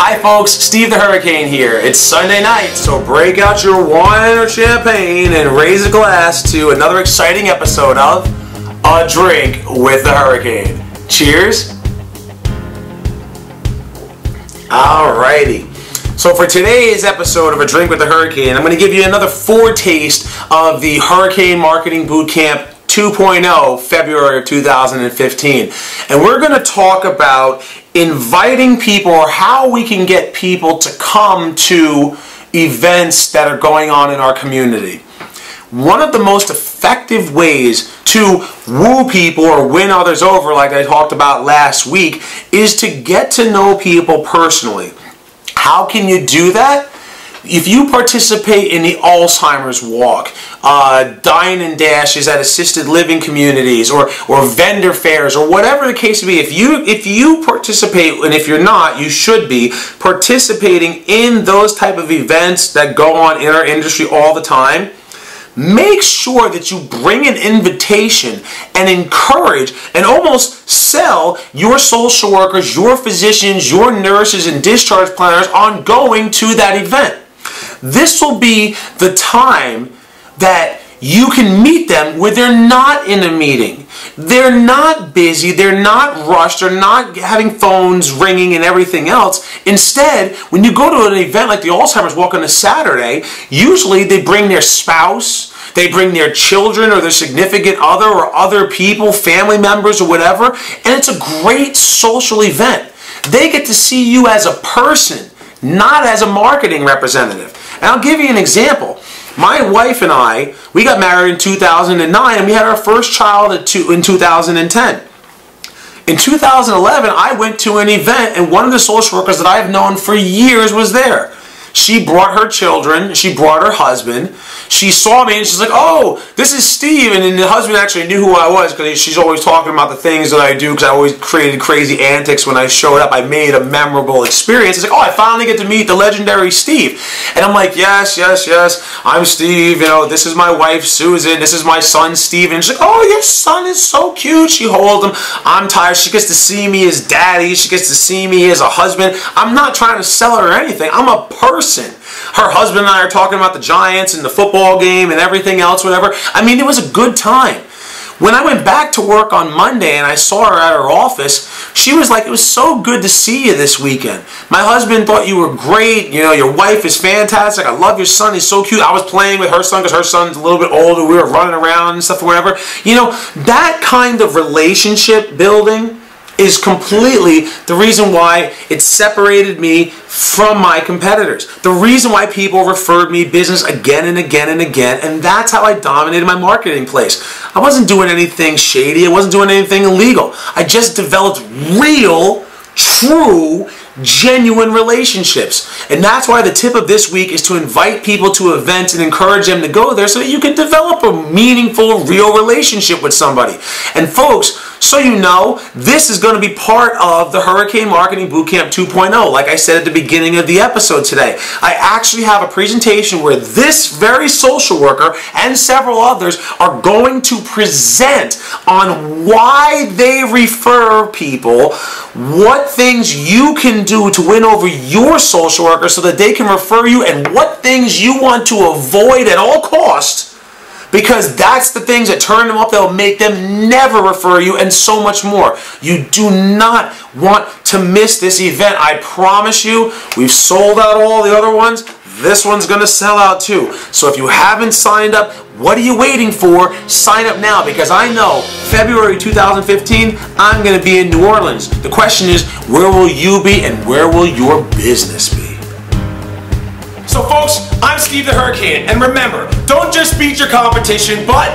Hi folks, Steve the Hurricane here. It's Sunday night, so break out your wine or champagne and raise a glass to another exciting episode of A Drink with the Hurricane. Cheers. Alrighty. So for today's episode of A Drink with the Hurricane, I'm going to give you another foretaste of the Hurricane Marketing Bootcamp 2.0, February of 2015. And we're going to talk about inviting people, or how we can get people to come to events that are going on in our community. One of the most effective ways to woo people or win others over, like I talked about last week, is to get to know people personally. How can you do that? If you participate in the Alzheimer's Walk, dine and dashes at assisted living communities, or vendor fairs, or whatever the case may be, if you participate, and if you're not, you should be participating in those type of events that go on in our industry all the time, make sure that you bring an invitation and encourage and almost sell your social workers, your physicians, your nurses, and discharge planners on going to that event. This will be the time that you can meet them where they're not in a meeting. They're not busy, they're not rushed, they're not having phones ringing and everything else. Instead, when you go to an event like the Alzheimer's Walk on a Saturday, usually they bring their spouse, they bring their children or their significant other or other people, family members or whatever, and it's a great social event. They get to see you as a person, not as a marketing representative. And I'll give you an example. My wife and I, we got married in 2009 and we had our first child in 2010. In 2011, I went to an event and one of the social workers that I've known for years was there. She brought her children, she brought her husband. She saw me and she's like, "Oh, this is Steve." And then the husband actually knew who I was because she's always talking about the things that I do, because I always created crazy antics when I showed up. I made a memorable experience. It's like, "Oh, I finally get to meet the legendary Steve." And I'm like, yes, I'm Steve. You know, this is my wife, Susan. This is my son, Steve. And she's like, "Oh, your son is so cute." She holds him. I'm tired. She gets to see me as daddy. She gets to see me as a husband. I'm not trying to sell her anything. I'm a person. Her husband and I are talking about the Giants and the football game and everything else, whatever. I mean, it was a good time. When I went back to work on Monday and I saw her at her office, she was like, "It was so good to see you this weekend. My husband thought you were great. You know, your wife is fantastic. I love your son. He's so cute." I was playing with her son because her son's a little bit older. We were running around and stuff or whatever. You know, that kind of relationship building is completely the reason why it separated me from my competitors. The reason why people referred me business again and again and again, and that's how I dominated my marketing place. I wasn't doing anything shady, I wasn't doing anything illegal. I just developed real, true, genuine relationships. And that's why the tip of this week is to invite people to events and encourage them to go there so that you can develop a meaningful, real relationship with somebody. And folks, so you know, this is going to be part of the Hurricane Marketing Bootcamp 2.0. Like I said at the beginning of the episode today, I actually have a presentation where this very social worker and several others are going to present on why they refer people, what things you can do to win over your social worker so that they can refer you, and what things you want to avoid at all costs, because that's the things that turn them up, that'll make them never refer you, and so much more. You do not want to miss this event. I promise you, we've sold out all the other ones. This one's going to sell out too. So if you haven't signed up, what are you waiting for? Sign up now, because I know February 2015, I'm going to be in New Orleans. The question is, where will you be and where will your business be? So folks, I'm Steve the Hurricane, and remember, don't just beat your competition, but